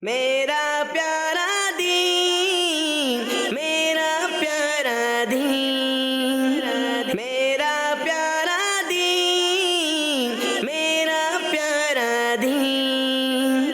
میرا پیارا دین، میرا پیارا دین، میرا پیارا دین، میرا پیارا دین۔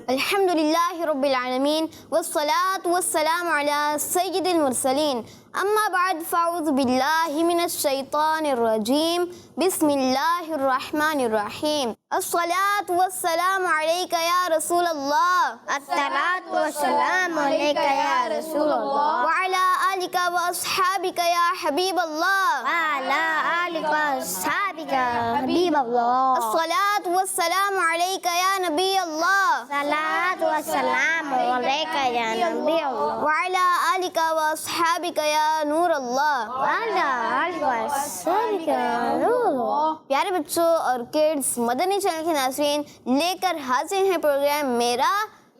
الحمد للہ رب العالمین والصلاة والسلام علی سید المرسلین، اما بعد فاعوذ باللہ من الشیطان الرجیم، بسم اللہ الرحمن الرحیم۔ الصلاة والسلام علیک یا رسول اللہ، الصلاۃ والسلام علیک یا رسول اللہ وعلی آلک واصحابک یا حبیب اللہ، وعلی آلک واصحابک حبیب اللہ۔ الصلاة والسلام علیک یا نبی اللہ، الصلاۃ والسلام علیک یا نبی اللہ وعلی آلک واصحابک یا نور اللہ۔ وعلی آلک واصحابک یا نور اللہ۔ پیارے بچوں اور کڈز، مدنی چینل کے ناظرین لے کر حاضر ہیں پروگرام میرا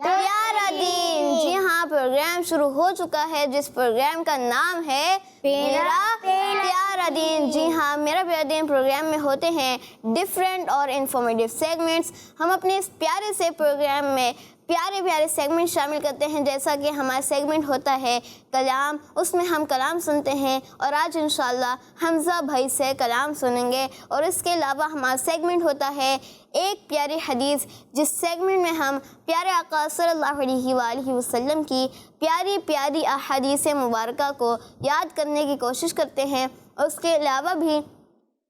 پیارا دین۔ جی ہاں، پروگرام شروع ہو چکا ہے جس پروگرام کا نام ہے میرا پیارا دین۔ جی ہاں، میرا پیارا دین پروگرام میں ہوتے ہیں ڈفرینٹ اور انفارمیٹیو سیگمنٹس۔ ہم اپنے اس پیارے سے پروگرام میں پیارے پیارے سیگمنٹ شامل کرتے ہیں، جیسا کہ ہمارا سیگمنٹ ہوتا ہے کلام، اس میں ہم کلام سنتے ہیں، اور آج انشاءاللہ حمزہ بھائی سے کلام سنیں گے۔ اور اس کے علاوہ ہمارا سیگمنٹ ہوتا ہے ایک پیاری حدیث، جس سیگمنٹ میں ہم پیارے آقا صلی اللہ علیہ وآلہ وسلم کی پیاری پیاری احادیث مبارکہ کو یاد کرنے کی کوشش کرتے ہیں۔ اور اس کے علاوہ بھی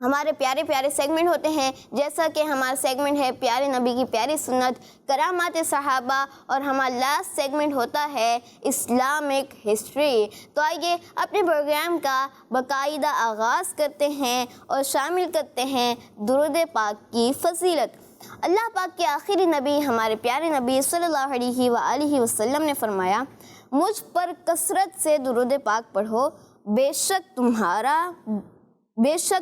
ہمارے پیارے پیارے سیگمنٹ ہوتے ہیں، جیسا کہ ہمارا سیگمنٹ ہے پیارے نبی کی پیاری سنت، کرامات صحابہ، اور ہمارا لاسٹ سیگمنٹ ہوتا ہے اسلامک ہسٹری۔ تو آئیے اپنے پروگرام کا باقاعدہ آغاز کرتے ہیں اور شامل کرتے ہیں درود پاک کی فضیلت۔ اللہ پاک کے آخری نبی ہمارے پیارے نبی صلی اللہ علیہ وآلہ وسلم نے فرمایا، مجھ پر کثرت سے درود پاک پڑھو، بے شک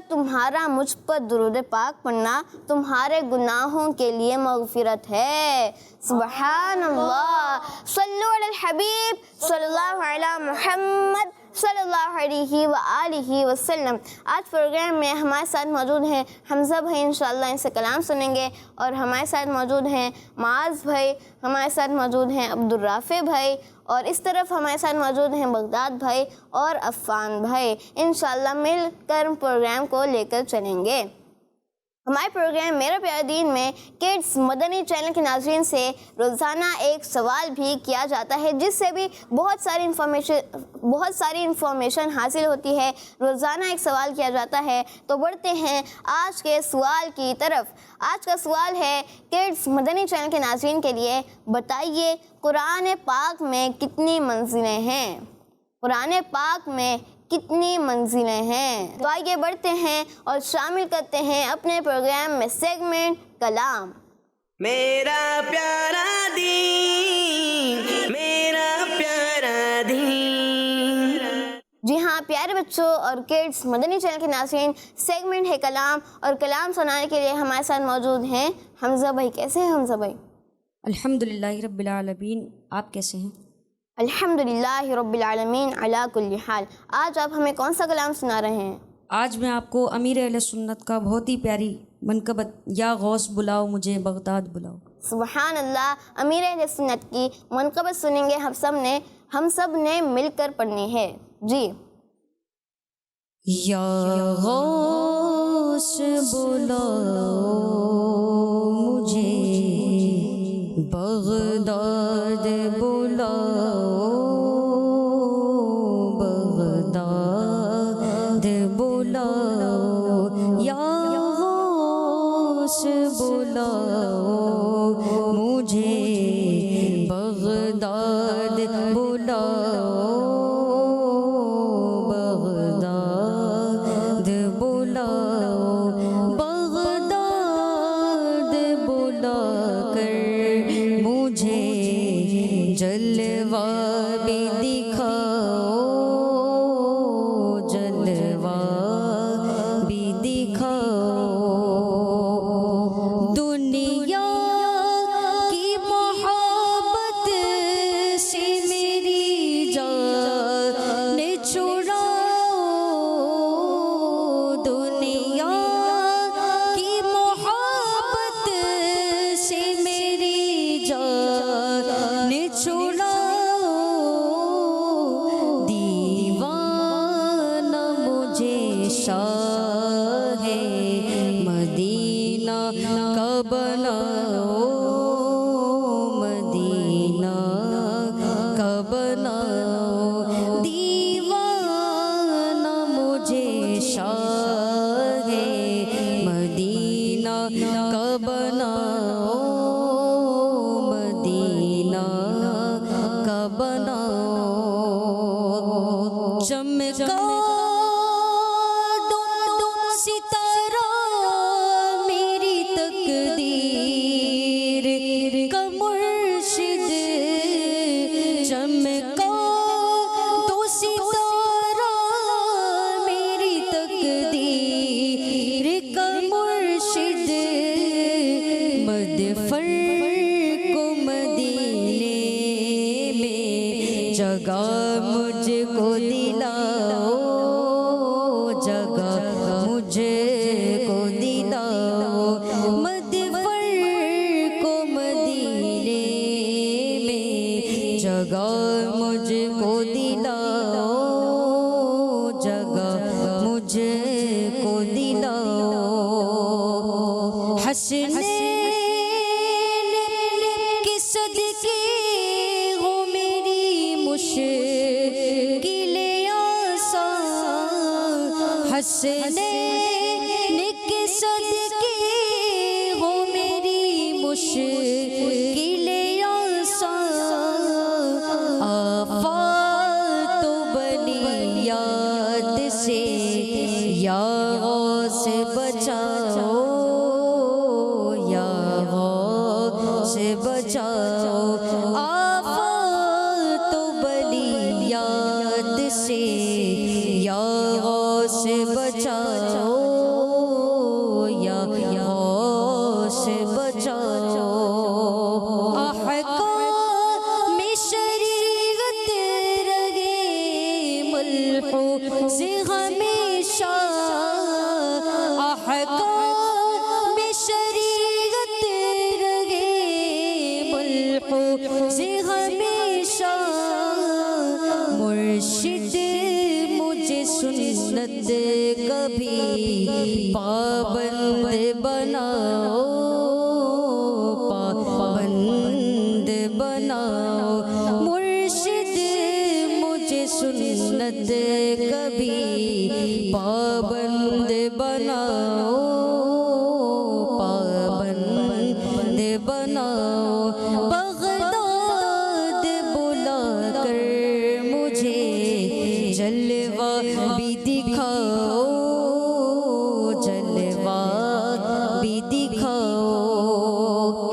تمہارا مجھ پر درود پاک پڑھنا تمہارے گناہوں کے لیے مغفرت ہے۔ سبحان اللہ، صلو علی الحبیب صلی اللہ علی محمد صلی اللہ علیہ وآلہ وسلم۔ آج پروگرام میں ہمارے ساتھ موجود ہیں حمزہ بھائی، انشاءاللہ ان سے کلام سنیں گے، اور ہمارے ساتھ موجود ہیں معاذ بھائی، ہمارے ساتھ موجود ہیں عبدالرافع بھائی، اور اس طرف ہمارے ساتھ موجود ہیں بغداد بھائی اور عفان بھائی۔ انشاءاللہ مل کر پروگرام کو لے کر چلیں گے۔ ہمارے پروگرام میرا پیارا دین میں کڈز مدنی چینل کے ناظرین سے روزانہ ایک سوال بھی کیا جاتا ہے، جس سے بھی بہت ساری انفارمیشن حاصل ہوتی ہے۔ روزانہ ایک سوال کیا جاتا ہے، تو بڑھتے ہیں آج کے سوال کی طرف۔ آج کا سوال ہے کڈز مدنی چینل کے ناظرین کے لیے، بتائیے قرآن پاک میں کتنی منزلیں ہیں؟ قرآن پاک میں کتنی منزلیں ہیں؟ تو آئیے بڑھتے ہیں اور شامل کرتے ہیں اپنے پروگرام میں سیگمنٹ کلام میرا پیارا دین، میرا پیارا دین۔ جی ہاں پیارے بچوں اور کڈز، مدنی چینل کے ناظرین، سیگمنٹ ہے کلام، اور کلام سنانے کے لیے ہمارے ساتھ موجود ہیں حمزہ بھائی۔ کیسے ہیں حمزہ بھائی؟ الحمدللہ رب العالمین، آپ کیسے ہیں؟ الحمدللہ رب العالمین علی کل حال۔ آج آپ ہمیں کون سا کلام سنا رہے ہیں؟ آج میں آپ کو امیر اہل سنت کا بہت ہی پیاری منقبت یا غوث بلاؤ مجھے بغداد بلاؤ۔ سبحان اللہ، امیر اہل سنت کی منقبت سنیں گے، ہم سب نے مل کر پڑھنی ہے۔ جی۔ یا غوث بلاؤ مجھے بغداد بلاؤ، بغداد بلاؤ، یا غوث بلاؤ مجھے بغداد بلاؤ، بغداد بلاؤ، بغداد بلا کر مجھے جلوہ بھی دکھاؤ، جلوہ بھی دکھاؤ، دنیا کی محبت سے میری جان چھڑاؤ، دنیا کی محبت سے میری جگہ مجھ کو دلاؤ جگہ مجھے کو دلاؤ مدفر کو مدینے میں جگہ مجھ کو دلاؤ جگہ مجھے کو دلاؤ حسنین کے صدقے ہو میری مشکل آسان حسنین کے صدقے ہو میری مشکل آسان آفات و بلیات سے یا غوث بچاؤ یا غوث بچاؤ آفات و بلیات سے یا غوث بچاؤ یا غوث بچاؤ احکام شریعت رہے ملحوظ ہمیشہ احکام شریعت رہے ملحوظ ہمیشہ مرشد مجھے سنت کبھی پابند بناؤ پابند بناؤ مرشد مجھے سنت کبھی پابند بناؤ پابند بناؤ بغداد بلا کر مجھے جلوہ بھی دکھاؤ جلوہ بھی دکھاؤ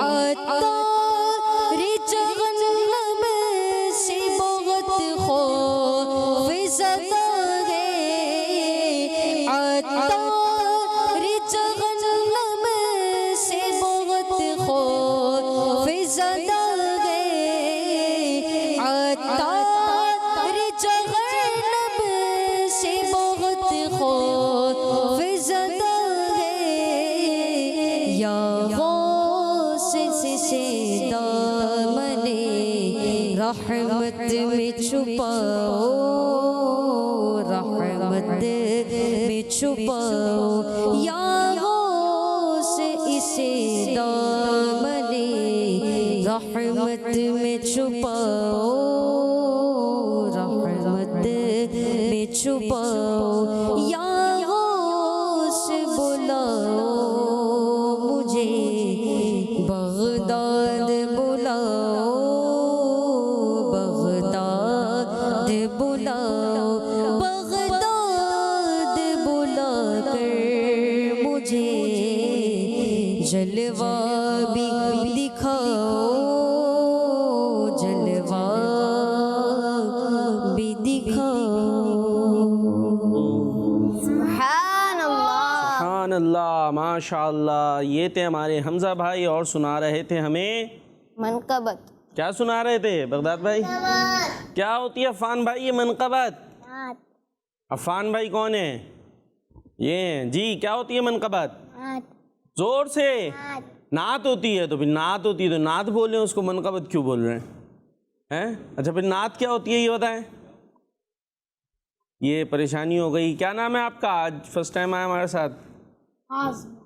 عطار جہنم سے بہت خوف زدہ ہے عطار جہنم سے بہت خوف زدہ ہے عطار جہنم سے بہت خوف زدہ ہے یا غوث سے دامن رحمت میں چھپاؤ رحمت میں چھپاؤ یا غوث اسے دامن رحمت میں چھپاؤ رحمت میں چھپاؤ یا غوث بلاؤ مجھے بغداد بلاؤ بغداد بلاؤ بغداد بلا کر مجھے جلوہ بھی دکھاؤ جلوہ بھی دکھاؤ سبحان اللہ سبحان اللہ ماشاء اللہ. یہ تھے ہمارے حمزہ بھائی اور سنا رہے تھے ہمیں منقبت. کیا سنا رہے تھے بغداد بھائی؟ کیا ہوتی ہے عفان بھائی یہ منقبت؟ عفان بھائی کون ہے؟ یہ ہیں جی. کیا ہوتی ہے منقبت؟ زور سے نعت ہوتی ہے. تو پھر نعت ہوتی ہے تو نعت بولیں اس کو منقبت کیوں بول رہے ہیں؟ اچھا پھر نعت کیا ہوتی ہے یہ بتائیں. یہ پریشانی ہو گئی. کیا نام ہے آپ کا؟ آج فرسٹ ٹائم آیا ہمارے ساتھ.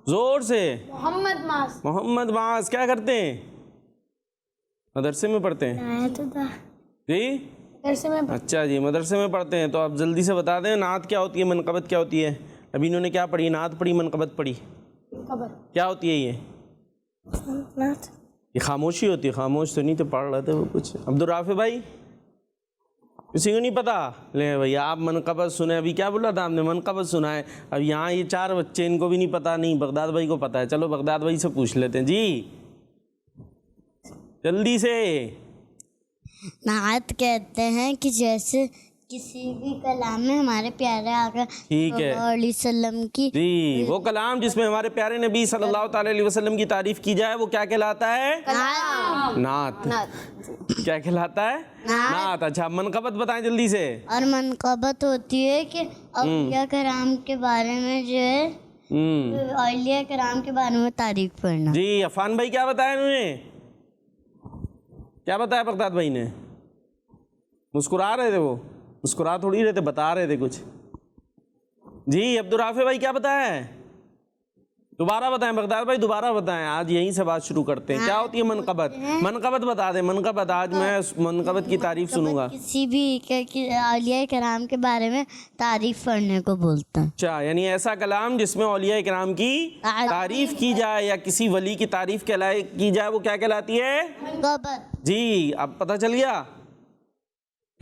زور سے. محمد معاذ. کیا کرتے ہیں؟ مدرسے میں پڑھتے ہیں جی. اچھا جی مدرسے میں پڑھتے ہیں. تو آپ جلدی سے بتا دیں نعت کیا ہوتی ہے منقبت کیا ہوتی ہے. ابھی انہوں نے کیا پڑھی؟ نعت پڑھی منقبت پڑھی. کیا ہوتی ہے یہ خاموشی ہوتی ہے. خاموش تو نہیں تو پڑھ رہے تھے وہ کچھ. عبدالرافع بھائی کسی کو نہیں پتا؟ لے بھائی آپ منقبت سنیں. ابھی کیا بولا تھا ہم نے؟ منقبت سنا ہے. اب یہاں یہ 4 بچے ان کو بھی نہیں پتا. نہیں بغداد بھائی کو پتا ہے. چلو بغداد بھائی سے پوچھ لیتے ہیں جی جلدی سے. نعت کہتے ہیں کہ جیسے کسی بھی کلام میں ہمارے پیارے آقا ٹھیک ہے علیہ وسلم کی جی، وہ کلام جس میں ہمارے پیارے نبی صلی اللہ تعالی علیہ وسلم کی تعریف کی جائے وہ کیا کہلاتا ہے؟ نعت۔ کیا کہلاتا ہے؟ نعت۔ اچھا منقبت بتائیں جلدی سے۔ اور منقبت ہوتی ہے کہ اولیاء کرام کے بارے میں جو ہے اولیاء کرام کے بارے میں تعریف پڑھنا۔ جی عفان بھائی کیا بتایا انہوں نے؟ کیا بتایا بغداد بھائی نے؟ مسکرا رہے تھے، وہ مسکرا تھوڑی رہے تھے، بتا رہے تھے کچھ۔ جی عبدالرافع بھائی کیا بتایا ہے؟ دوبارہ بتائیں بغداد بھائی، دوبارہ بتائیں، آج یہیں سے بات شروع کرتے ہیں۔ کیا ہوتی ہے منقبت؟ منقبت بتا دیں، منقبت آج میں منقبت کی تعریف سنوں گا۔ کسی بھی اولیاء کرام کے بارے میں تعریف پڑھنے کو بولتا ہے۔ اچھا، یعنی ایسا کلام جس میں اولیاء کرام کی تعریف کی جائے یا کسی ولی کی تعریف کی جائے وہ کیا کہلاتی ہے؟ منقبت۔ جی اب پتہ چل گیا؟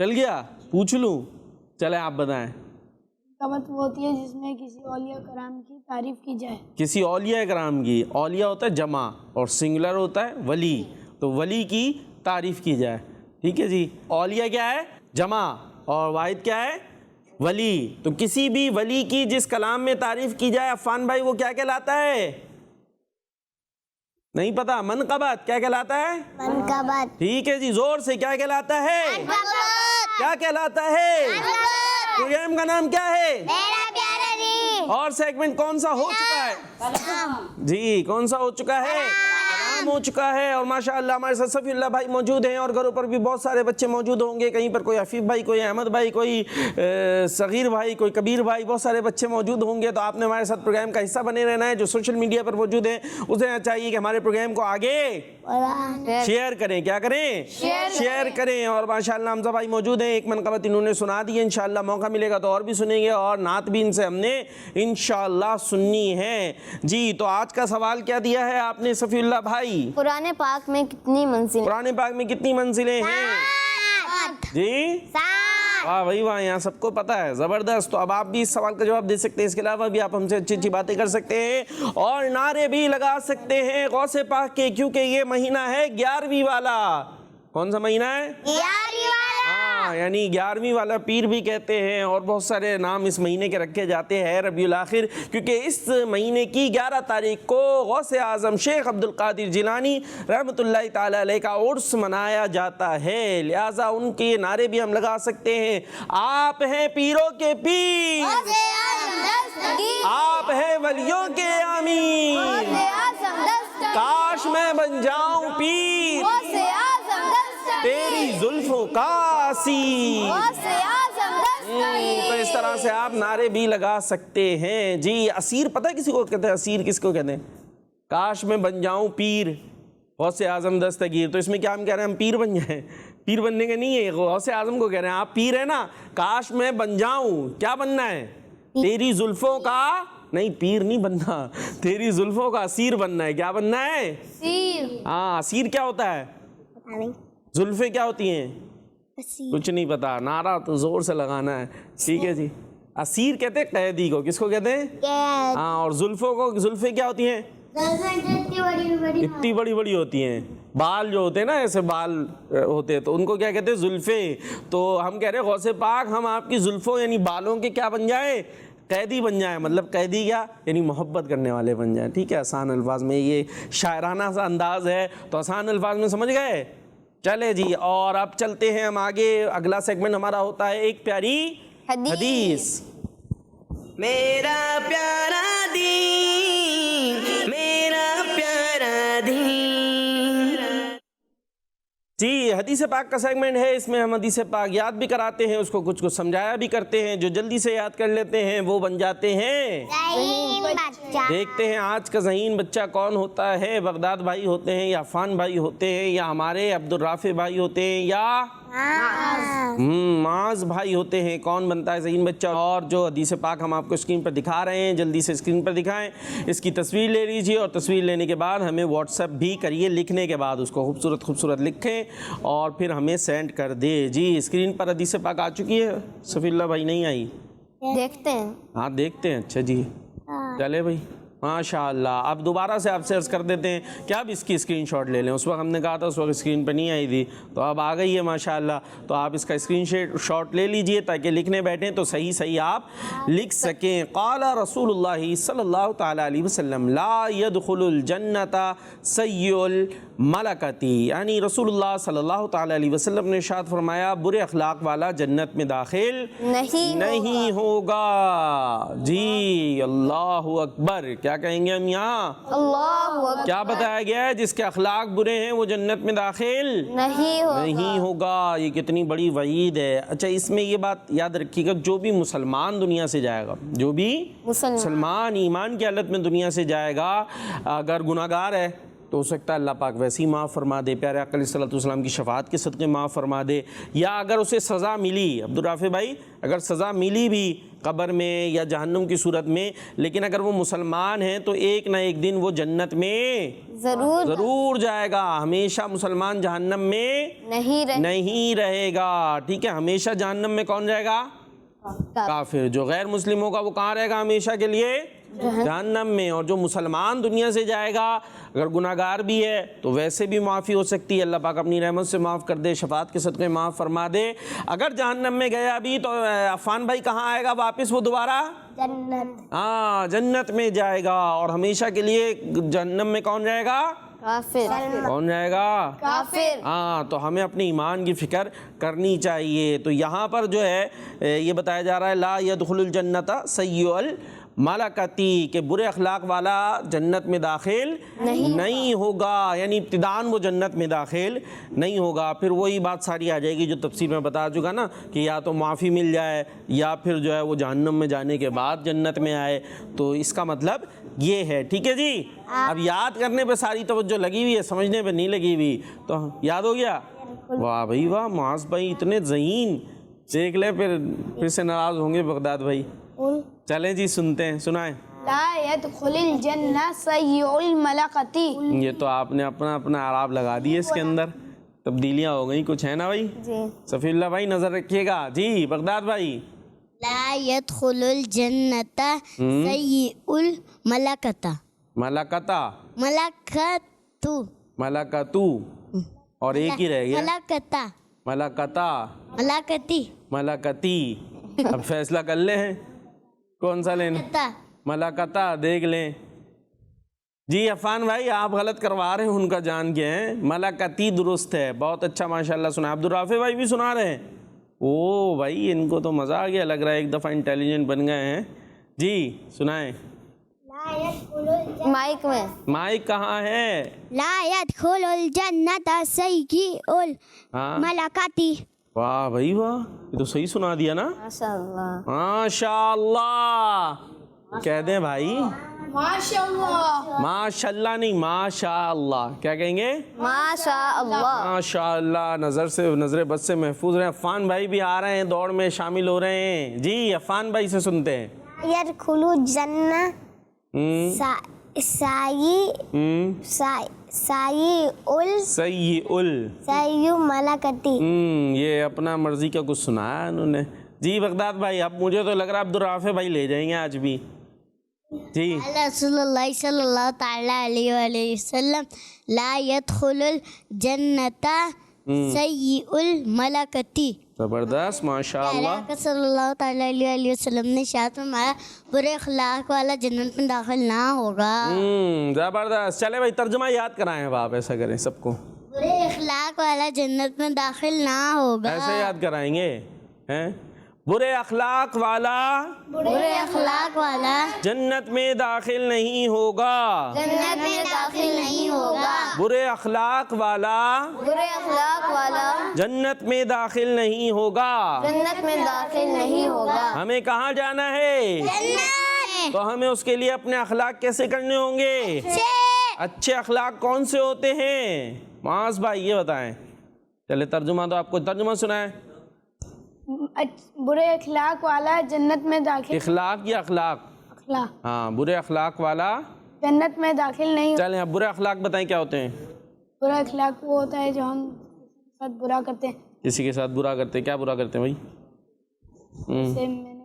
چل گیا؟ پوچھ لوں؟ چلے آپ بتائیں۔ منقبت وہ ہوتی ہے جس میں کسی اولیاء کرام کی تعریف کی جائے۔ کسی اولیاء کرام کی، اولیاء ہوتا ہے جمع اور سنگولر ہوتا ہے ولی، تو ولی کی تعریف کی جائے۔ ٹھیک ہے جی، اولیاء کیا ہے؟ جمع، اور واحد کیا ہے؟ ولی۔ تو کسی بھی ولی کی جس کلام میں تعریف کی جائے عفان بھائی وہ کیا کہلاتا ہے؟ نہیں پتا؟ منقبت کیا کہلاتا ہے؟ منقبت۔ ٹھیک ہے جی، زور سے کیا کہلاتا ہے؟ کیا کہلاتا ہے؟ پروگرام کا نام کیا ہے؟ میرا پیارا دین۔ اور سیگمنٹ کون سا ہو چکا ہے؟ جی کون سا ہو چکا ہے؟ کلام ہو چکا ہے۔ اور ماشاءاللہ ہمارے ساتھ صفی اللہ بھائی موجود ہیں، اور گھروں پر بھی بہت سارے بچے موجود ہوں گے، کہیں پر کوئی حفیظ بھائی، کوئی احمد بھائی، کوئی صغیر بھائی، کوئی کبیر بھائی، بہت سارے بچے موجود ہوں گے۔ تو آپ نے ہمارے ساتھ پروگرام کا حصہ بنے رہنا ہے۔ جو سوشل میڈیا پر موجود ہیں اسے چاہیے کہ ہمارے پروگرام کو آگے شیئر کریں۔ کیا کریں؟ شیئر کریں۔ اور ماشاءاللہ حمزہ بھائی موجود ہیں، ایک منقبت انہوں نے سنا دی ہے، انشاءاللہ موقع ملے گا تو اور بھی سنیں گے، اور نعت بھی ان سے ہم نے انشاءاللہ سننی ہے۔ جی تو آج کا سوال کیا دیا ہے آپ نے صفی اللہ بھائی؟ قرآن پاک میں کتنی منزلیں؟ قرآن پاک میں کتنی منزلیں ہیں؟ جی واہ بھائی واہ، یہاں سب کو پتہ ہے، زبردست۔ تو اب آپ بھی اس سوال کا جواب دے سکتے ہیں، اس کے علاوہ بھی آپ ہم سے اچھی اچھی باتیں کر سکتے ہیں اور نعرے بھی لگا سکتے ہیں غوث پاک کے، کیونکہ یہ مہینہ ہے 11ویں والا۔ کون سا مہینہ ہے؟ 11ویں والا۔ ہاں، یعنی 11ویں والا پیر بھی کہتے ہیں، اور بہت سارے نام اس مہینے کے رکھے جاتے ہیں ربیع الاخر، کیونکہ اس مہینے کی 11 تاریخ کو غوث اعظم شیخ عبد القادر جیلانی رحمۃ اللہ تعالی علیہ کا عرس منایا جاتا ہے، لہٰذا ان کے نعرے بھی ہم لگا سکتے ہیں۔ آپ ہیں پیروں کے پیر، آپ ہیں ولیوں کے امیر، کاش میں بن جاؤں پیر تیری زلفوں کا اسیر۔ تو اس طرح سے آپ نعرے بھی لگا سکتے ہیں۔ جی اسیر پتہ ہے کسی کو کہتے ہیں؟ اسیر کس کو کہتے ہیں؟ کاش میں بن جاؤں پیر غوث اعظم دستگیر۔ تو اس میں کیا ہم کہہ رہے ہیں؟ ہم پیر بن جائیں؟ پیر بننے کے نہیں ہے، غوث اعظم کو کہہ رہے ہیں آپ پیر ہیں نا، کاش میں بن جاؤں، کیا بننا ہے؟ تیری زلفوں کا، نہیں پیر نہیں بننا، تیری زلفوں کا اسیر بننا ہے۔ کیا بننا ہے؟ ہاں، اسیر کیا ہوتا ہے؟ زلفیں کیا ہوتی ہیں؟ کچھ نہیں پتا، نعرہ تو زور سے لگانا ہے۔ ٹھیک ہے جی، اسیر کہتے ہیں قیدی کو، کس کو کہتے ہیں؟ ہاں، اور زلفوں کو، زلفیں کیا ہوتی ہیں؟ اتنی بڑی بڑی ہوتی ہیں، بال جو ہوتے ہیں نا، ایسے بال ہوتے ہیں، تو ان کو کیا کہتے ہیں؟ زلفیں۔ تو ہم کہہ رہے ہیں غوث پاک ہم آپ کی زلفوں یعنی بالوں کے کیا بن جائیں؟ قیدی بن جائیں۔ مطلب قیدی کیا؟ یعنی محبت کرنے والے بن جائیں۔ ٹھیک ہے، آسان الفاظ میں، یہ شاعرانہ سا انداز ہے تو آسان الفاظ میں سمجھ گئے؟ چلے جی، اور اب چلتے ہیں ہم آگے۔ اگلا سیگمنٹ ہمارا ہوتا ہے ایک پیاری حدیث۔ میرا پیارا دین، میرا پیارا دین۔ جی حدیث پاک کا سیگمنٹ ہے، اس میں ہم حدیث پاک یاد بھی کراتے ہیں، اس کو کچھ سمجھایا بھی کرتے ہیں۔ جو جلدی سے یاد کر لیتے ہیں وہ بن جاتے ہیں ذہین بچہ۔ دیکھتے ہیں آج کا ذہین بچہ کون ہوتا ہے؟ بغداد بھائی ہوتے ہیں، یا عفان بھائی ہوتے ہیں، یا ہمارے عبدالرافع بھائی ہوتے ہیں، یا معاذ بھائی ہوتے ہیں؟ کون بنتا ہے ذہین بچہ؟ اور جو حدیث پاک ہم آپ کو اسکرین پر دکھا رہے ہیں، جلدی سے اسکرین پر دکھائیں، اس کی تصویر لے لیجئے، اور تصویر لینے کے بعد ہمیں واٹس ایپ بھی کریے، لکھنے کے بعد اس کو خوبصورت خوبصورت لکھیں اور پھر ہمیں سینڈ کر دے۔ جی اسکرین پر حدیث پاک آ چکی ہے، صفی اللہ بھائی نہیں آئی؟ دیکھتے ہیں۔ ہاں دیکھتے ہیں، اچھا جی چلے بھائی ماشاء اللہ. اب دوبارہ سے آپ سے عرض کر دیتے ہیں کہ اب اس کی اسکرین شاٹ لے لیں. اس وقت ہم نے کہا تھا اس وقت اسکرین پہ نہیں آئی تھی, تو اب آ گئی ہے ماشاء اللہ. تو آپ اس کا اسکرین شاٹ لے لیجئے تاکہ لکھنے بیٹھیں تو صحیح آپ لکھ سکیں. قال رسول اللہ صلی اللہ تعالیٰ علیہ وسلم لا يدخل الجنت سیء الملکتی, یعنی رسول اللہ صلی اللہ تعالیٰ علیہ وسلم نے ارشاد فرمایا برے اخلاق والا جنت میں داخل نہیں ہوگا. جی اللہ اکبر. کیا کہیں گے ہم یہاں؟ اللہ اکبر. کیا بتایا گیا ہے؟ جس کے اخلاق برے ہیں وہ جنت میں داخل نہیں ہوگا. یہ کتنی بڑی وعید ہے. اچھا اس میں یہ بات یاد رکھیے گا, جو بھی مسلمان دنیا سے جائے گا, جو بھی مسلمان ایمان کی حالت میں دنیا سے جائے گا, اگر گناہ گار ہے تو ہو سکتا ہے اللہ پاک ویسے ہی معاف فرما دے, پیارے آقا علیہ الصلوۃ والسلام کی شفاعت کے صدقے معاف فرما دے. یا اگر اسے سزا ملی, عبدالرافع بھائی, اگر سزا ملی بھی قبر میں یا جہنم کی صورت میں, لیکن اگر وہ مسلمان ہیں تو ایک نہ ایک دن وہ جنت میں ضرور جائے گا. ہمیشہ مسلمان جہنم میں نہیں رہے گا. ٹھیک ہے, ہمیشہ جہنم میں کون رہے گا؟ کافر. جو غیر مسلم ہوگا وہ کہاں رہے گا ہمیشہ کے لیے؟ جہنم میں. اور جو مسلمان دنیا سے جائے گا اگر گناہ گار بھی ہے تو ویسے بھی معافی ہو سکتی ہے, اللہ پاک اپنی رحمت سے معاف کر دے, شفاعت کے صدقے معاف فرما دے. اگر جہنم میں گیا بھی تو عفان بھائی کہاں آئے گا واپس وہ دوبارہ؟ جنت. ہاں جنت میں جائے گا. اور ہمیشہ کے لیے جہنم میں کون رہے گا؟ کافر. کون رہے گا؟ کافر. ہاں تو ہمیں اپنے ایمان کی فکر کرنی چاہیے. تو یہاں پر جو ہے یہ بتایا جا رہا ہے لا يدخل الجنت سیء الملکتی, کہ برے اخلاق والا جنت میں داخل نہیں ہوگا, یعنی ابتداً وہ جنت میں داخل نہیں ہوگا. پھر وہی بات ساری آ جائے گی جو تفسیر میں بتا چکا نا, کہ یا تو معافی مل جائے یا پھر جو ہے وہ جہنم میں جانے کے بعد جنت میں آئے. تو اس کا مطلب یہ ہے. ٹھیک ہے جی. اب یاد کرنے پہ ساری توجہ لگی ہوئی ہے, سمجھنے پہ نہیں لگی ہوئی. تو یاد ہو گیا؟ واہ بھائی واہ, معاذ بھائی اتنے ذہین. دیکھ لیں پھر سے ناراض ہوں گے بغداد بھائی. چلیں جی سنتے ہیں, سنائیں. لا يدخل الجنہ سیء الملکتی. یہ تو آپ نے اپنا اعراب لگا دیے اس کے اندر, تبدیلیاں ہو گئیں کچھ, ہے نا بھائی؟ صفی اللہ بھائی نظر رکھیے گا. جی بغداد بھائی. لا يدخل الجنت سیء الملکتا. ملکتو اور ایک ہی رہ گیا ملکتی. اب فیصلہ کر لیں ہیں کون سا لینا؟ ملکتا. دیکھ لیں جی. عفان بھائی آپ غلط کروا رہے ہیں ان کا جان کے ہیں, ملکتی درست ہے. بہت اچھا ماشاء اللہ سنا. عبدالرافع بھائی بھی سنا رہے ہیں. او بھائی ان کو تو مزہ آ گیا لگ رہا ہے, ایک دفعہ انٹیلیجنٹ بن گئے ہیں. جی سنائیں. مائک کہاں ہے؟ لا يدخل الجنت سیء الملکتی. واہ بھائی واہ, یہ تو صحیح سنا دیا نا. ماشاء اللہ. کہہ دیں بھائی ماشاء اللہ. ماشاء اللہ نہیں ماشاء اللہ. کیا کہیں گے؟ ماشاء اللہ. ماشاء اللہ. نظر بد سے محفوظ رہیں. عفان بھائی بھی آ رہے ہیں, دوڑ میں شامل ہو رہے ہیں. جی عفان بھائی سے سنتے ہیں. يدخل الجنہ سیء الملکتی. یہ اپنا مرضی کا کچھ سنایا انہوں نے. جی بغداد بھائی, اب مجھے تو لگ رہا ہے عبدالرافع بھائی لے جائیں گے آج بھی. جی رسول اللہ صلی اللہ تعالیٰ علیہ وآلہ وسلم لا يدخل الجنت سیء الملکتی. زبردست ماشاء اللہ. صلی اللہ تعالیٰ علیہ وآلہ وسلم نے شاعت فرمایا برے اخلاق والا جنت میں داخل نہ ہوگا. زبردست. چلے بھائی ترجمہ یاد کرائیں, اب آپ ایسا کریں سب کو. برے اخلاق والا جنت میں داخل نہ ہوگا. ایسے یاد کرائیں گے ہیں. برے اخلاق والا جنت میں داخل نہیں ہوگا. برے اخلاق والا جنت میں داخل نہیں ہوگا. ہمیں کہاں جانا ہے؟ تو ہمیں اس کے لیے اپنے اخلاق کیسے کرنے ہوں گے؟ اچھے اخلاق کون سے ہوتے ہیں؟ معاذ بھائی یہ بتائیں. چلے ترجمہ تو آپ کو ترجمہ سنائیں. برے اخلاق والا جنت میں داخل. اخلاق یا اخلاق؟ ہاں برے اخلاق والا جنت میں داخل نہیں. چلیں اب برے اخلاق بتائیں کیا ہوتے ہیں. برا اخلاق وہ ہوتا ہے جو ہم ساتھ برا کرتے ہیں. کسی کے ساتھ برا کرتے ہیں. کیا برا کرتے ہیں بھائی؟ جیسے میں نے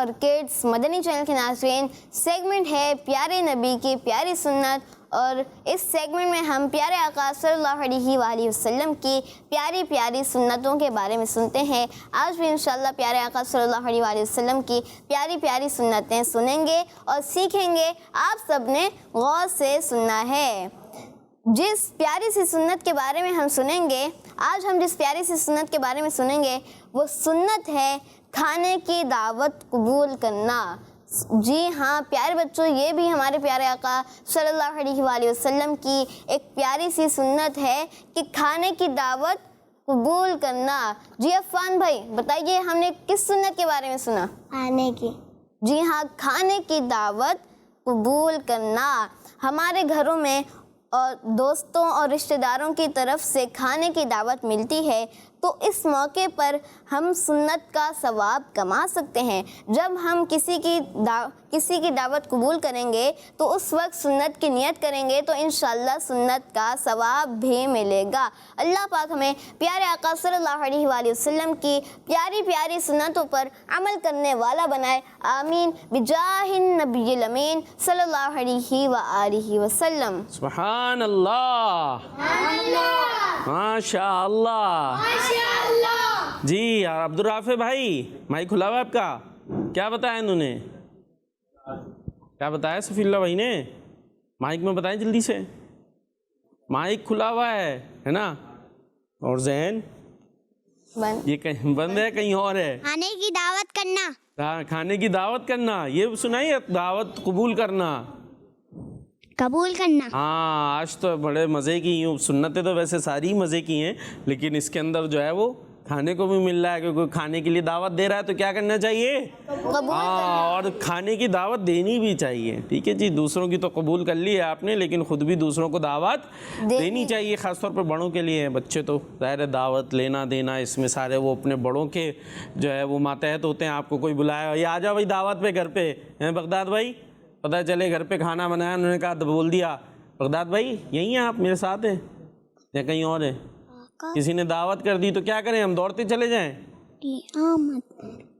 اور کڈس مدنی چینل کے ناظرین، سیگمنٹ ہے پیارے نبی کی پیاری سنت، اور اس سیگمنٹ میں ہم پیارے آقا صلی اللہ علیہ وآلہ وسلم کی پیاری پیاری سنتوں کے بارے میں سنتے ہیں۔ آج بھی انشاءاللہ پیارے آقا صلی اللہ علیہ وآلہ وسلم کی پیاری پیاری سنتیں سنیں گے اور سیکھیں گے۔ آپ سب نے غور سے سننا ہے۔ جس پیاری سی سنت کے بارے میں ہم سنیں گے، آج ہم جس پیاری سی سنت کے بارے میں سنیں گے وہ سنت ہے کھانے کی دعوت قبول کرنا۔ جی ہاں پیارے بچوں، یہ بھی ہمارے پیارے آقا صلی اللہ علیہ وآلہ وسلم کی ایک پیاری سی سنت ہے کہ کھانے کی دعوت قبول کرنا۔ جی عفان بھائی بتائیے، ہم نے کس سنت کے بارے میں سنا؟ کھانے کی۔ جی ہاں، کھانے کی دعوت قبول کرنا۔ ہمارے گھروں میں اور دوستوں اور رشتہ داروں کی طرف سے کھانے کی دعوت ملتی ہے، تو اس موقع پر ہم سنت کا ثواب کما سکتے ہیں۔ جب ہم کسی کی دعوت قبول کریں گے تو اس وقت سنت کی نیت کریں گے تو انشاءاللہ سنت کا ثواب بھی ملے گا۔ اللہ پاک ہمیں پیارے آقا صلی اللہ علیہ وآلہ وسلم کی پیاری پیاری سنتوں پر عمل کرنے والا بنائے، آمین بجاہ النبی الامین صلی اللہ علیہ وآلہ وسلم۔ سبحان اللہ، ماشاء اللہ۔ جی عبد الرافع بھائی، مائک کھلا ہوا ہے آپ کا؟ کیا بتایا انہوں نے؟ کیا بتایا صفی اللہ بھائی نے؟ مائک میں بتائیں جلدی سے، مائک کھلا ہوا ہے نا؟ اور زین یہ کہیں بند ہے کہیں اور ہے؟ کھانے کی دعوت کرنا، کھانے کی دعوت کرنا، یہ سنائیے، دعوت قبول کرنا، قبول کرنا۔ ہاں آج تو بڑے مزے کی، یوں سنتیں تو ویسے ساری مزے کی ہیں، لیکن اس کے اندر جو ہے وہ کھانے کو بھی مل رہا ہے، کیونکہ کھانے کے لیے دعوت دے رہا ہے تو کیا کرنا چاہیے؟ ہاں، اور کھانے کی دعوت دینی بھی چاہیے۔ ٹھیک ہے جی، دوسروں کی تو قبول کر لی ہے آپ نے، لیکن خود بھی دوسروں کو دعوت دینی چاہیے، خاص طور پر بڑوں کے لیے۔ بچے تو ظاہر ہے دعوت لینا دینا اس میں سارے وہ اپنے بڑوں کے جو ہے وہ ماتحت ہوتے ہیں۔ آپ کو کوئی بلایا، یہ آ جاؤ بھائی دعوت پہ گھر پہ، ہیں بغداد بھائی؟ پتہ چلے گھر پہ کھانا بنایا، انہوں نے کہا بول دیا بغداد بھائی یہی ہیں آپ میرے ساتھ ہیں یا کہیں اور ہیں؟ کسی نے دعوت کر دی تو کیا کریں ہم؟ دوڑتے چلے جائیں؟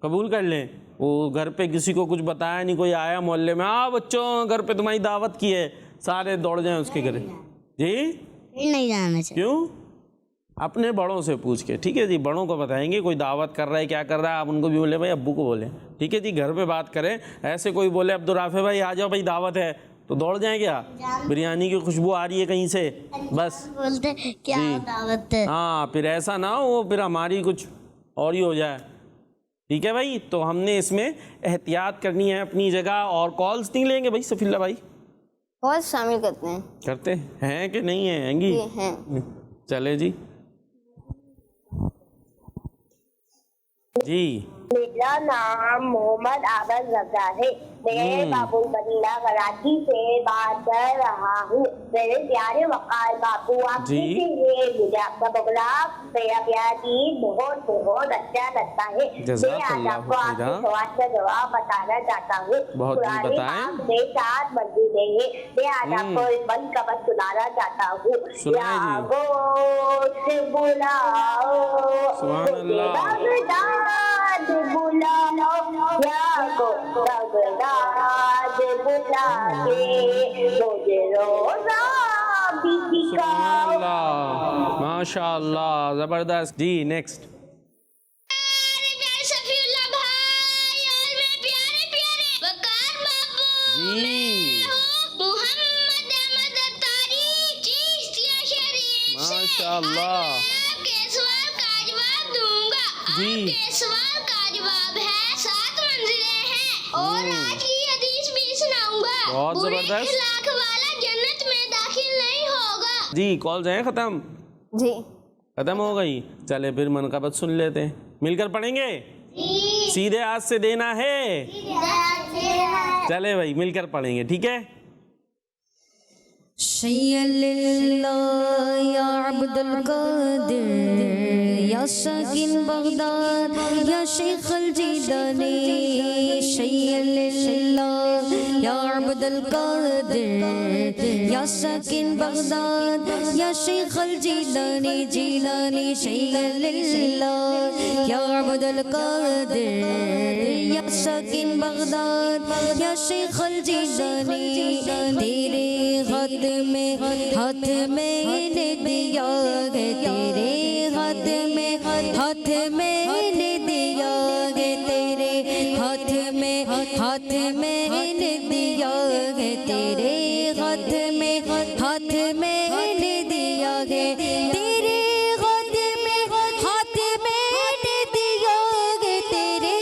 قبول کر لیں؟ وہ گھر پہ کسی کو کچھ بتایا نہیں، کوئی آیا محلے میں، بچوں گھر پہ تمہاری دعوت کی ہے، سارے دوڑ جائیں اس کے گھر؟ جی نہیں جانا چاہیے۔ کیوں؟ اپنے بڑوں سے پوچھ کے، ٹھیک ہے جی، بڑوں کو بتائیں گے کوئی دعوت کر رہا ہے کیا کر رہا ہے، آپ ان کو بھی بولے بھائی ابو کو بولیں، ٹھیک ہے جی، گھر پہ بات کریں۔ ایسے کوئی بولے عبد الرافع بھائی آ جاؤ بھائی دعوت ہے، تو دوڑ جائیں کیا؟ بریانی کی خوشبو آ رہی ہے کہیں سے، بس بولتے کیا دعوت ہے؟ ہاں، پھر ایسا نہ ہو پھر ہماری کچھ اور ہی ہو جائے، ٹھیک ہے بھائی؟ تو ہم نے اس میں احتیاط کرنی ہے اپنی جگہ۔ اور کالز نہیں لیں گے بھائی صفی اللہ بھائی؟ بہت شامل کرتے ہیں۔ کرتے ہیں کہ نہیں ہیں گی؟ ہیں۔ چلے جی جی۔ میرا نام محمد عابد رضا ہے، میں بابو مدینہ کراچی سے بات کر رہا ہوں۔ میرے پیارے وقار بابو، آپ جی مجھے آپ کا پروگرام پیارا چیز بہت بہت اچھا لگتا ہے۔ میں آج آپ کو آپ کے سوال کا جواب بتانا چاہتا ہوں۔ قرآن پاک میں 4 منزلیں ہیں، میں آج آپ کو اس بند کا بند سنانا چاہتا ہوں۔ یا گوشت بلاؤ بغداد بلاؤ، یا کو بغداد بلا کے مجھے روزہ بھی سکھاؤ۔ ماشاء اللہ، زبردست جی۔ نیکسٹ۔ ماشاء اللہ جی، سوال کا جواب ہے 7 منزلیں ہیں، اور آج کی حدیث بھی سناؤں گا۔ بہت زبردست۔ اخلاق والا جنت میں داخل نہیں ہوگا۔ جی کالز ہیں ختم؟ جی ختم ہو گئی؟ چلے پھر منقبت سن لیتے ہیں، مل کر پڑھیں گے؟ سیدھے ہاتھ سے دینا ہے؟ چلے بھائی مل کر پڑھیں گے، ٹھیک ہے؟ شیل اللہ یا عبد القادر یا ساکن بغداد یا شیخ الجیلانی، شیل اللہ یا عبد عبد القادر یا ساکن بغداد یا شیخ الجیلانی جیلانی شیخ للہ یا عبد القادر یا ساکن بغداد یا شیخ الجیلانی تیرے ہاتھ میں نے دیا ہے تیرے ہاتھ میں نے دیا ہے تیرے ہاتھ میں نے دیا ہے تیرے ہاتھ میں نے دیا ہے تیرے ہاتھ میں نے دیا ہے تیرے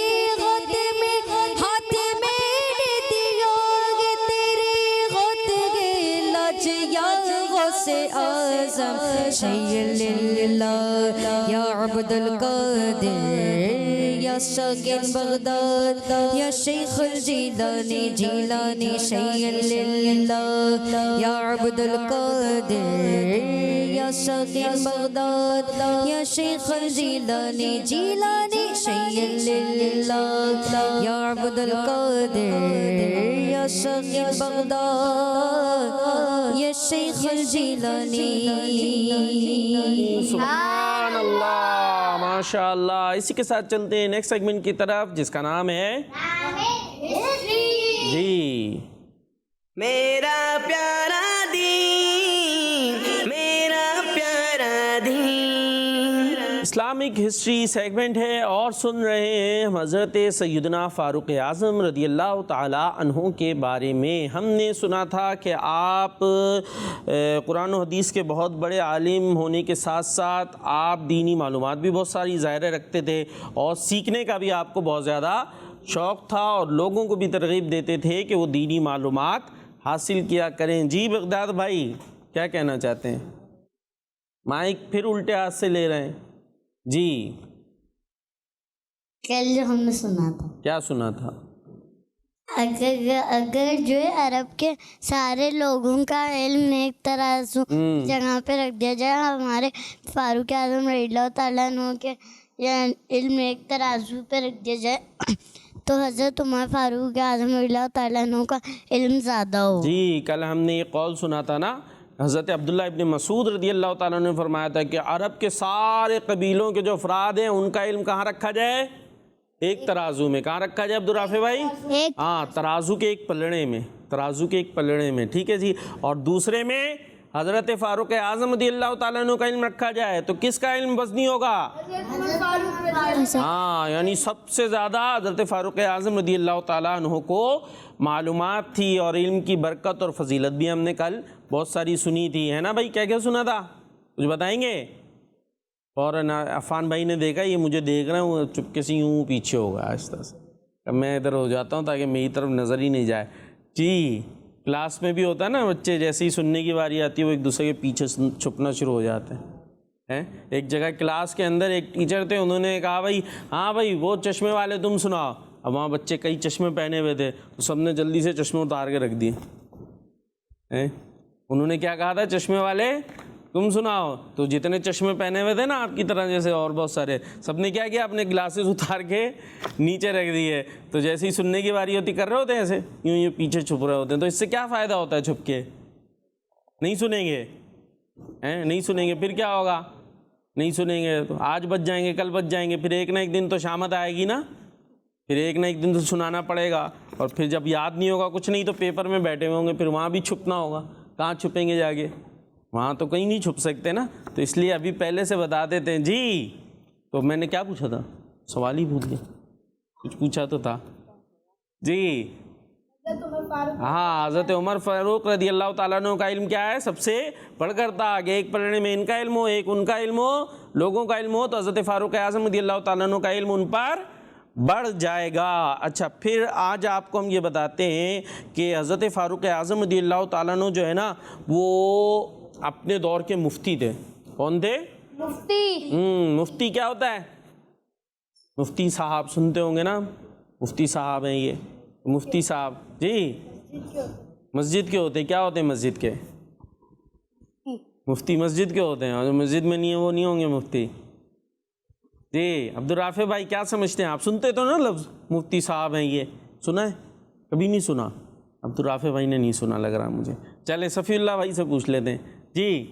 ہاتھ میں نے دیا ہے تیرے ہاتھ کے لاج یا غوث اعظم شیخ اللہ یا عبد القادر یا ساکن بغداد یا شیخ الجیلانی جیلانی شیخ اللہ یا عبد القادر یا ساکن بغداد یا شیخ الجیلانی جیلانی شیخ اللہ یا عبد القادر یا ساکن بغداد یا شیخ الجیلانی. سبحان اللہ، ماشاء اللہ. اسی کے ساتھ چلتے ہیں نیکسٹ سیگمنٹ کی طرف جس کا نام ہے جی میرا پیارا دین، میرا پیارا دین. اسلامک ہسٹری سیگمنٹ ہے اور سن رہے ہیں ہم حضرت سیدنا فاروق اعظم رضی اللہ تعالیٰ عنہ کے بارے میں. ہم نے سنا تھا کہ آپ قرآن و حدیث کے بہت بڑے عالم ہونے کے ساتھ ساتھ آپ دینی معلومات بھی بہت ساری ظاہر رکھتے تھے اور سیکھنے کا بھی آپ کو بہت زیادہ شوق تھا اور لوگوں کو بھی ترغیب دیتے تھے کہ وہ دینی معلومات حاصل کیا کریں. جی بغداد بھائی کیا کہنا چاہتے ہیں؟ مائک پھر الٹے ہاتھ سے لے رہے ہیں. جی کل جو ہم نے سنا تھا، کیا سنا تھا؟ اگر جو ہے عرب کے سارے لوگوں کا علم ایک ترازو جگہ پہ رکھ دیا جائے، ہمارے فاروق اعظم رضی اللہ تعالیٰ عنہ کے علم ایک ترازو پہ رکھ دیا جائے تو حضرت عمر فاروق اعظم رضی اللہ تعالیٰ عنہ کا علم زیادہ ہو. جی کل ہم نے یہ قول سنا تھا نا، حضرت عبداللہ ابن مسعود رضی اللہ تعالیٰ نے فرمایا تھا کہ عرب کے سارے قبیلوں کے جو افراد ہیں ان کا علم کہاں رکھا جائے؟ ایک ترازو میں. کہاں رکھا جائے عبدالرافع بھائی؟ ہاں، ترازو کے ایک پلڑے میں. ٹھیک ہے جی. اور دوسرے میں حضرت فاروق اعظم رضی اللہ تعالیٰ عنہ کا علم رکھا جائے تو کس کا علم وزنی ہوگا؟ ہاں، یعنی سب سے زیادہ حضرت فاروق اعظم رضی اللہ تعالیٰ عنہ کو معلومات تھی اور علم کی برکت اور فضیلت بھی ہم نے کل بہت ساری سنی تھی، ہے نا بھائی؟ کیا کیا سنا تھا؟ کچھ بتائیں گے؟ اور عفان بھائی نے دیکھا یہ مجھے دیکھ رہے ہیں، چپکے سے یوں پیچھے ہوگا آہستہ سے. اب میں ادھر ہو جاتا ہوں تاکہ میری طرف نظر ہی نہیں جائے. جی کلاس میں بھی ہوتا ہے نا، بچے جیسے ہی سننے کی باری آتی ہے وہ ایک دوسرے کے پیچھے چھپنا شروع ہو جاتے ہیں. ایک جگہ کلاس کے اندر ایک ٹیچر تھے، انہوں نے کہا بھائی ہاں بھائی وہ چشمے والے تم سناؤ. اب وہاں بچے کئی چشمے پہنے ہوئے تھے تو سب نے جلدی سے چشمے اتار کے رکھ دیے. انہوں نے کیا کہا تھا؟ چشمے والے تم سناؤ. تو جتنے چشمے پہنے ہوئے تھے نا آپ کی طرح جیسے اور بہت سارے، سب نے کیا کیا؟ اپنے گلاسز اتار کے نیچے رکھ دیے. تو جیسے ہی سننے کی باری ہوتی کر رہے ہوتے ہیں ایسے یوں پیچھے چھپ رہے ہوتے ہیں. تو اس سے کیا فائدہ ہوتا ہے چھپ کے؟ نہیں سنیں گے، نہیں سنیں گے پھر کیا ہوگا؟ نہیں سنیں گے تو آج بچ جائیں گے، کل بچ جائیں گے، پھر ایک نہ ایک دن تو شامت آئے گی نا، پھر ایک نہ ایک دن تو سنانا پڑے گا. اور پھر جب یاد نہیں ہوگا کچھ نہیں تو پیپر میں بیٹھے ہوئے ہوں گے، پھر وہاں بھی چھپنا ہوگا. کہاں چھپیں گے جا کے؟ وہاں تو کہیں نہیں چھپ سکتے نا. تو اس لیے ابھی پہلے سے بتا دیتے ہیں. جی تو میں نے کیا پوچھا تھا؟ سوال ہی بھول گیا، کچھ پوچھا تو تھا. جی ہاں، حضرت عمر فاروق رضی اللہ تعالیٰ عنہ کا علم کیا ہے؟ سب سے بڑھ کر تھا. آگے ایک پلڑے میں ان کا علم ہو، ایک ان کا علم ہو، لوگوں کا علم ہو، تو حضرت فاروق اعظم رضی اللہ تعالیٰ عنہ کا علم ان پر بڑھ جائے گا. اچھا پھر آج آپ کو ہم یہ بتاتے ہیں کہ حضرت فاروق اعظم رضی اللہ تعالیٰ عنہ جو ہے نا وہ اپنے دور کے مفتی تھے. کون تھے؟ مفتی. مفتی کیا ہوتا ہے؟ مفتی صاحب سنتے ہوں گے نا، مفتی صاحب ہیں یہ. مفتی صاحب جی مسجد کے ہوتے ہیں. کیا ہوتے ہیں مسجد کے؟ مفتی مسجد کے ہوتے ہیں، اور جو مسجد میں نہیں ہے وہ نہیں ہوں گے مفتی. جی عبدالرافع بھائی کیا سمجھتے ہیں آپ؟ سنتے تو نا لفظ مفتی صاحب ہیں یہ، سنا ہے؟ کبھی نہیں سنا. عبد الرافع بھائی نے نہیں سنا لگ رہا مجھے. چلے صفی اللہ بھائی سے پوچھ لیتے ہیں. جی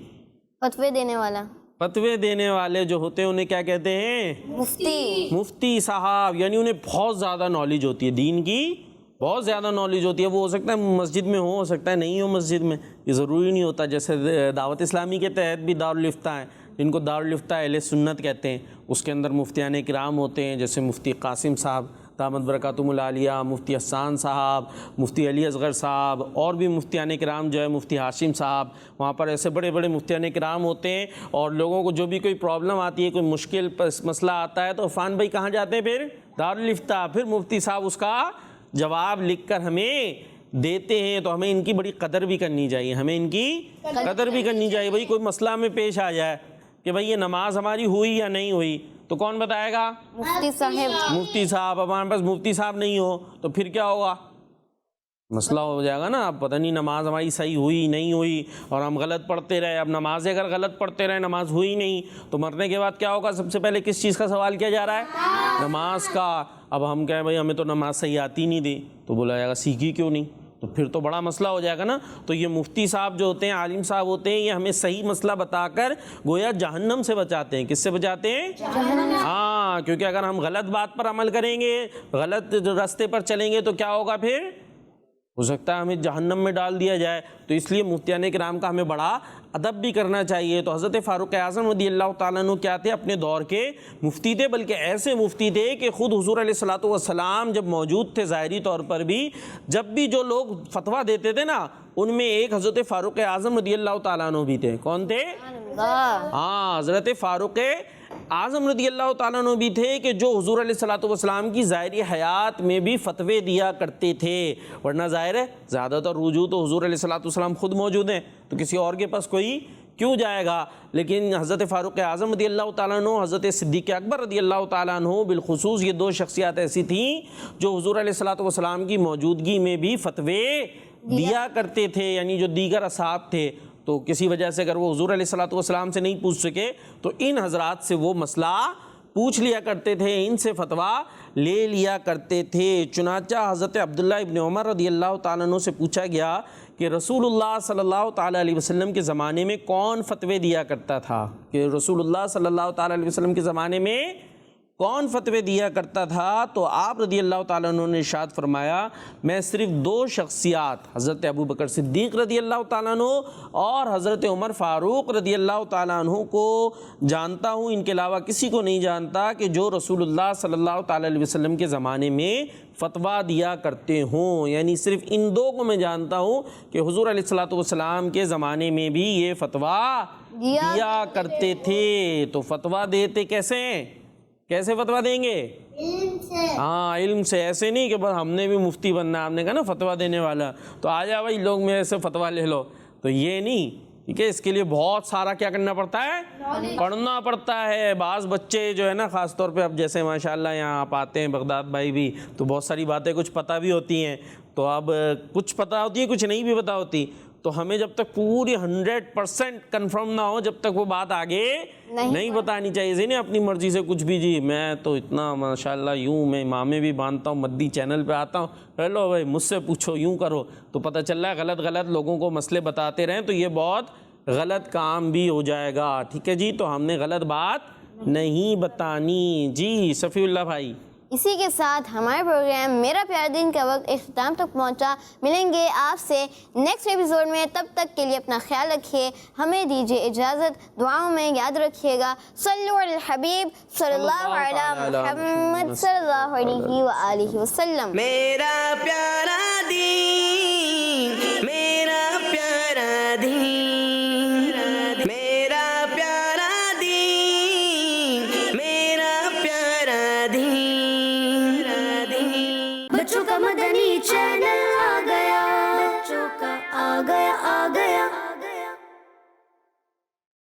فتوے دینے والا. فتوے دینے والے جو ہوتے ہیں انہیں کیا کہتے ہیں؟ مفتی. مفتی صاحب. یعنی انہیں بہت زیادہ نالج ہوتی ہے دین کی, بہت زیادہ نالج ہوتی ہے. وہ ہو سکتا ہے مسجد میں ہو سکتا ہے نہیں ہو مسجد میں, یہ ضروری نہیں ہوتا. جیسے دعوت اسلامی کے تحت بھی دارالفتہ ہیں جن کو دارالفتہ اہل سنت کہتے ہیں, اس کے اندر مفتیان کرام ہوتے ہیں جیسے مفتی قاسم صاحب دامت برکاتہم العالیہ, مفتی حسان صاحب, مفتی علی اصغر صاحب, اور بھی مفتیان کرام جو ہے مفتی ہاشم صاحب. وہاں پر ایسے بڑے بڑے مفتیان کرام ہوتے ہیں, اور لوگوں کو جو بھی کوئی پرابلم آتی ہے, کوئی مشکل مسئلہ آتا ہے تو عرفان بھائی کہاں جاتے ہیں پھر؟ دارالفتہ. پھر مفتی صاحب اس کا جواب لکھ کر ہمیں دیتے ہیں. تو ہمیں ان کی بڑی قدر بھی کرنی چاہیے, ہمیں ان کی قدر بھی کرنی چاہیے. بھائی کوئی مسئلہ ہمیں پیش آ جائے کہ بھائی یہ نماز ہماری ہوئی یا نہیں ہوئی, تو کون بتائے گا؟ مفتی صاحب. مفتی صاحب. اب ہمارے پاس مفتی صاحب نہیں ہو تو پھر کیا ہوگا؟ مسئلہ ہو جائے گا نا. اب پتہ نہیں نماز ہماری صحیح ہوئی نہیں ہوئی, اور ہم غلط پڑھتے رہے. اب نماز اگر غلط پڑھتے رہے, نماز ہوئی نہیں, تو مرنے کے بعد کیا ہوگا؟ سب سے پہلے کس چیز کا سوال کیا جا رہا ہے؟ نماز کا. اب ہم کہیں بھائی ہمیں تو نماز صحیح آتی نہیں دی, تو بولا جائے گا سیکھی کیوں نہیں, تو پھر تو بڑا مسئلہ ہو جائے گا نا. تو یہ مفتی صاحب جو ہوتے ہیں, عالم صاحب ہوتے ہیں, یہ ہمیں صحیح مسئلہ بتا کر گویا جہنم سے بچاتے ہیں. کس سے بچاتے ہیں؟ ہاں, کیونکہ اگر ہم غلط بات پر عمل کریں گے, غلط راستے پر چلیں گے, تو کیا ہوگا پھر؟ ہو سکتا ہے ہمیں جہنم میں ڈال دیا جائے. تو اس لیے مفتیان کرام کا ہمیں بڑا ادب بھی کرنا چاہیے. تو حضرت فاروق اعظم رضی اللہ تعالیٰ عنہ کیا تھے؟ اپنے دور کے مفتی تھے, بلکہ ایسے مفتی تھے کہ خود حضور علیہ الصلوۃ والسلام جب موجود تھے ظاہری طور پر بھی, جب بھی جو لوگ فتویٰ دیتے تھے نا, ان میں ایک حضرت فاروق اعظم رضی اللہ تعالیٰ عنہ بھی تھے. کون تھے؟ ہاں, حضرت فاروق اعظم رضی اللہ تعالیٰ عنہ بھی تھے کہ جو حضور علیہ الصلوۃ والسلام کی ظاہری حیات میں بھی فتوے دیا کرتے تھے. ورنہ ظاہر ہے زیادہ تر رجوع تو حضور علیہ الصلوۃ والسلام خود موجود ہیں, تو کسی اور کے پاس کوئی کیوں جائے گا. لیکن حضرت فاروق اعظم رضی اللہ تعالیٰ عنہ, حضرت صدیق اکبر رضی اللہ تعالیٰ عنہ بالخصوص, یہ دو شخصیات ایسی تھیں جو حضور علیہ الصلوۃ والسلام کی موجودگی میں بھی فتوے دیا کرتے تھے. یعنی جو دیگر اصحاب تھے, تو کسی وجہ سے اگر وہ حضور علیہ الصلوۃ والسلام سے نہیں پوچھ سکے تو ان حضرات سے وہ مسئلہ پوچھ لیا کرتے تھے, ان سے فتویٰ لے لیا کرتے تھے. چنانچہ حضرت عبداللہ ابن عمر رضی اللہ تعالیٰ عنہ سے پوچھا گیا کہ رسول اللہ صلی اللہ تعالیٰ علیہ وسلم کے زمانے میں کون فتوے دیا کرتا تھا, کہ رسول اللہ صلی اللہ تعالیٰ علیہ وسلم کے زمانے میں کون فتوے دیا کرتا تھا. تو آپ رضی اللہ تعالیٰ عنہ نے ارشاد فرمایا, میں صرف دو شخصیات, حضرت ابو بکر صدیق رضی اللہ تعالیٰ عنہ اور حضرت عمر فاروق رضی اللہ تعالیٰ عنہ کو جانتا ہوں, ان کے علاوہ کسی کو نہیں جانتا, کہ جو رسول اللہ صلی اللہ تعالیٰ علیہ وسلم کے زمانے میں فتویٰ دیا کرتے ہوں. یعنی صرف ان دو کو میں جانتا ہوں کہ حضور علیہ الصلوۃ والسلام کے زمانے میں بھی یہ فتویٰ دیا کرتے تھے. تو فتویٰ دیتے کیسے فتویٰ دیں گے؟ علم سے. ہاں, علم سے. ایسے نہیں کہ بس ہم نے بھی مفتی بننا ہے, ہم نے کہا نا فتویٰ دینے والا, تو آ جا بھائی لوگ میرے سے فتویٰ لے لو, تو یہ نہیں. ٹھیک ہے, اس کے لیے بہت سارا کیا کرنا پڑتا ہے؟ پڑھنا پڑتا ہے. بعض بچے جو ہے نا, خاص طور پہ اب جیسے ماشاءاللہ یہاں آپ آتے ہیں بغداد بھائی بھی, تو بہت ساری باتیں کچھ پتہ بھی ہوتی ہیں, تو اب کچھ پتہ ہوتی ہے کچھ نہیں بھی پتہ ہوتی. تو ہمیں جب تک پوری 100% کنفرم نہ ہو, جب تک وہ بات آگے نہیں بتانی چاہیے. نہیں اپنی مرضی سے کچھ بھی, جی میں تو اتنا ماشاءاللہ یوں میں امامے بھی باندھتا ہوں, مدی چینل پہ آتا ہوں, ہیلو بھائی مجھ سے پوچھو, یوں کرو, تو پتہ چل رہا ہے غلط لوگوں کو مسئلے بتاتے رہیں, تو یہ بہت غلط کام بھی ہو جائے گا. ٹھیک ہے جی, تو ہم نے غلط بات نہیں بتانی. جی صفی اللہ بھائی. اسی کے ساتھ ہمارے پروگرام میرا پیارا دین کا وقت اختتام تک پہنچا. ملیں گے آپ سے نیکسٹ ایپیسوڈ میں, تب تک کے لیے اپنا خیال رکھیے, ہمیں دیجیے اجازت, دعاؤں میں یاد رکھیے گا. صلو علی الحبیب صلی اللہ علیہ محمد صلی اللہ علیہ وآلہ وسلم. میرا پیارا دین